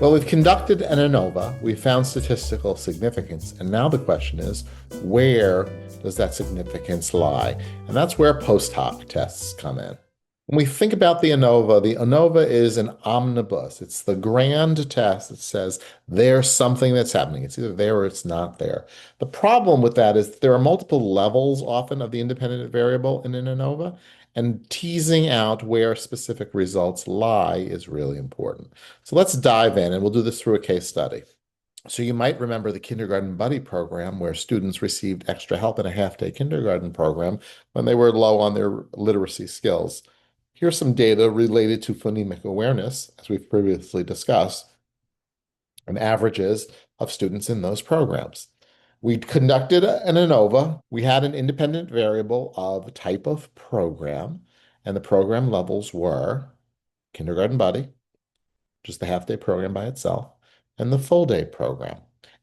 Well, we've conducted an ANOVA, we found statistical significance, and now the question is, where does that significance lie? And that's where post hoc tests come in. When we think about the ANOVA is an omnibus. It's the grand test that says there's something that's happening. It's either there or it's not there. The problem with that is there are multiple levels often of the independent variable in an ANOVA, and teasing out where specific results lie is really important. So let's dive in, and we'll do this through a case study. So you might remember the kindergarten buddy program where students received extra help in a half-day kindergarten program when they were low on their literacy skills. Here's some data related to phonemic awareness, as we've previously discussed, and averages of students in those programs. We conducted an ANOVA. We had an independent variable of type of program, and the program levels were kindergarten buddy, just the half-day program by itself, and the full-day program.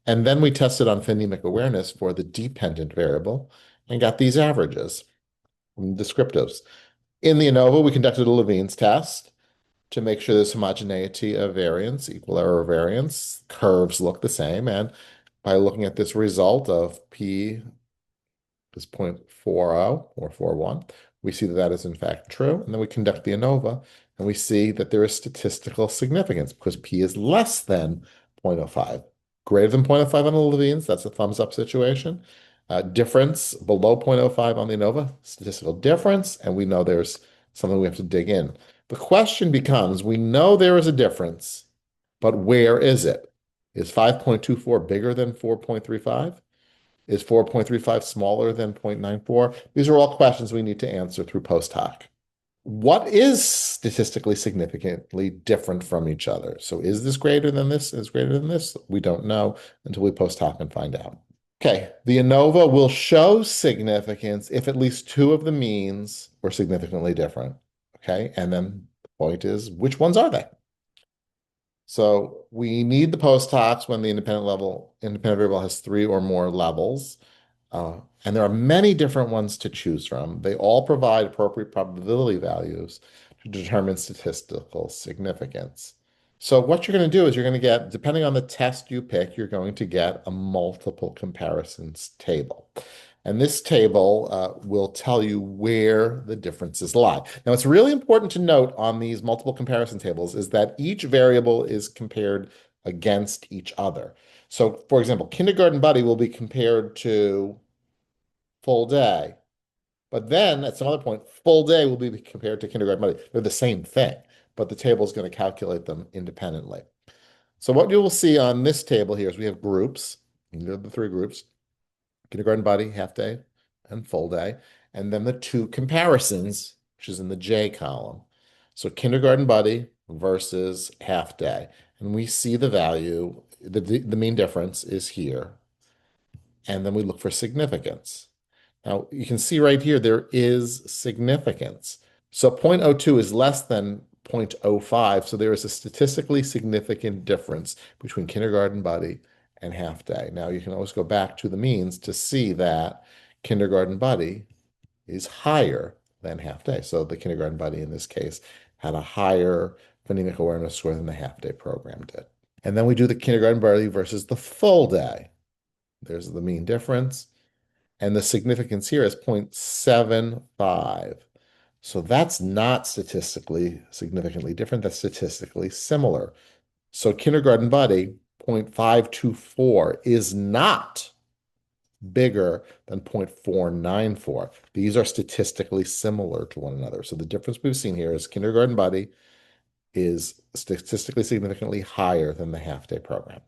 And then we tested on phonemic awareness for the dependent variable and got these averages, descriptives. In the ANOVA, we conducted a Levene's test to make sure there's homogeneity of variance, equal error variance. Curves look the same. And by looking at this result of P is 0.40 or 41, we see that that is in fact true. And then we conduct the ANOVA and we see that there is statistical significance because P is less than 0.05. Greater than 0.05 on the Levene's, that's a thumbs up situation. Difference below 0.05 on the ANOVA, statistical difference, and we know there's something we have to dig in. The question becomes, we know there is a difference, but where is it? Is 5.24 bigger than 4.35? Is 4.35 smaller than 0.94? These are all questions we need to answer through post hoc. What is statistically significantly different from each other? So is this greater than this? Is greater than this? We don't know until we post hoc and find out. Okay, the ANOVA will show significance if at least two of the means were significantly different. Okay, and then the point is, which ones are they? So we need the post hocs when the independent variable has three or more levels. And there are many different ones to choose from. They all provide appropriate probability values to determine statistical significance. So what you're going to do is you're going to get, depending on the test you pick, you're going to get a multiple comparisons table. And this table will tell you where the differences lie. Now, it's really important to note on these multiple comparison tables is that each variable is compared against each other. So, for example, kindergarten buddy will be compared to full day. But then at some other point, full day will be compared to kindergarten buddy. They're the same thing, but the table is going to calculate them independently. So what you will see on this table here is we have groups. These are the three groups: kindergarten buddy, half day, and full day. And then the two comparisons, which is in the J column. So kindergarten buddy versus half day. And we see the value, the mean difference is here. And then we look for significance. Now you can see right here, there is significance. So 0.02 is less than 0.05. So there is a statistically significant difference between kindergarten buddy and half day. Now you can always go back to the means to see that kindergarten buddy is higher than half day. So the kindergarten buddy in this case had a higher phonemic awareness score than the half day program did. And then we do the kindergarten buddy versus the full day. There's the mean difference. And the significance here is 0.75. So that's not statistically significantly different. That's statistically similar. So kindergarten buddy, 0.524 is not bigger than 0.494. These are statistically similar to one another. So the difference we've seen here is kindergarten buddy is statistically significantly higher than the half-day program.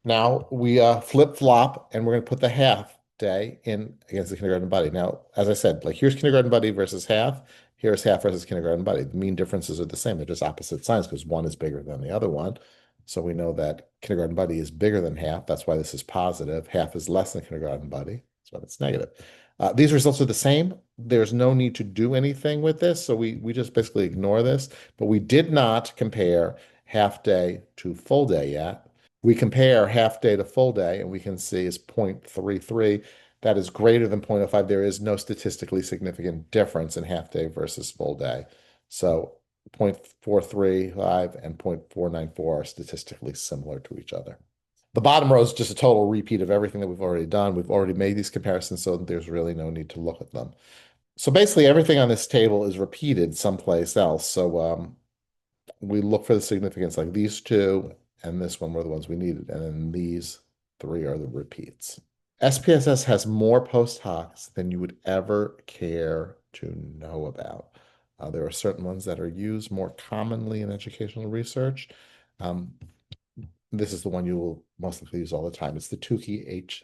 Now we flip-flop and we're going to put the half day in against the kindergarten buddy. Now, as I said, like here's kindergarten buddy versus half. Here's half versus kindergarten buddy. The mean differences are the same. They're just opposite signs because one is bigger than the other one. So we know that kindergarten buddy is bigger than half. That's why this is positive. Half is less than kindergarten buddy. That's why it's negative. These results are the same. There's no need to do anything with this. So we just basically ignore this. But we did not compare half day to full day yet. We compare half day to full day, and we can see is 0.33. That is greater than 0.05. There is no statistically significant difference in half day versus full day. So 0.435 and 0.494 are statistically similar to each other. The bottom row is just a total repeat of everything that we've already done. We've already made these comparisons, so there's really no need to look at them. So basically, everything on this table is repeated someplace else. So we look for the significance, like these two and this one were the ones we needed, and then these three are the repeats. SPSS has more post hocs than you would ever care to know about. There are certain ones that are used more commonly in educational research. This is the one you will most likely use all the time. It's the Tukey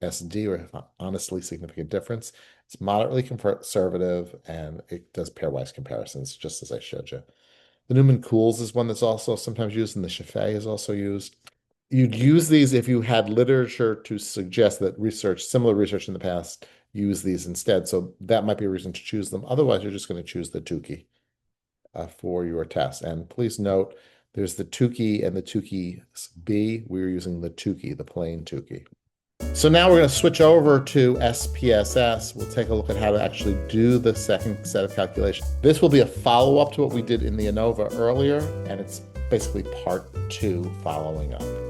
HSD, or honestly significant difference. It's moderately conservative, and it does pairwise comparisons, just as I showed you. The Newman-Cools is one that's also sometimes used, and the Chaffee is also used. You'd use these if you had literature to suggest that similar research in the past, use these instead. So that might be a reason to choose them. Otherwise, you're just going to choose the Tukey for your test. And please note, there's the Tukey and the Tukey B. We're using the Tukey, the plain Tukey. So now we're going to switch over to SPSS. We'll take a look at how to actually do the second set of calculations. This will be a follow-up to what we did in the ANOVA earlier, and it's basically part 2 following up.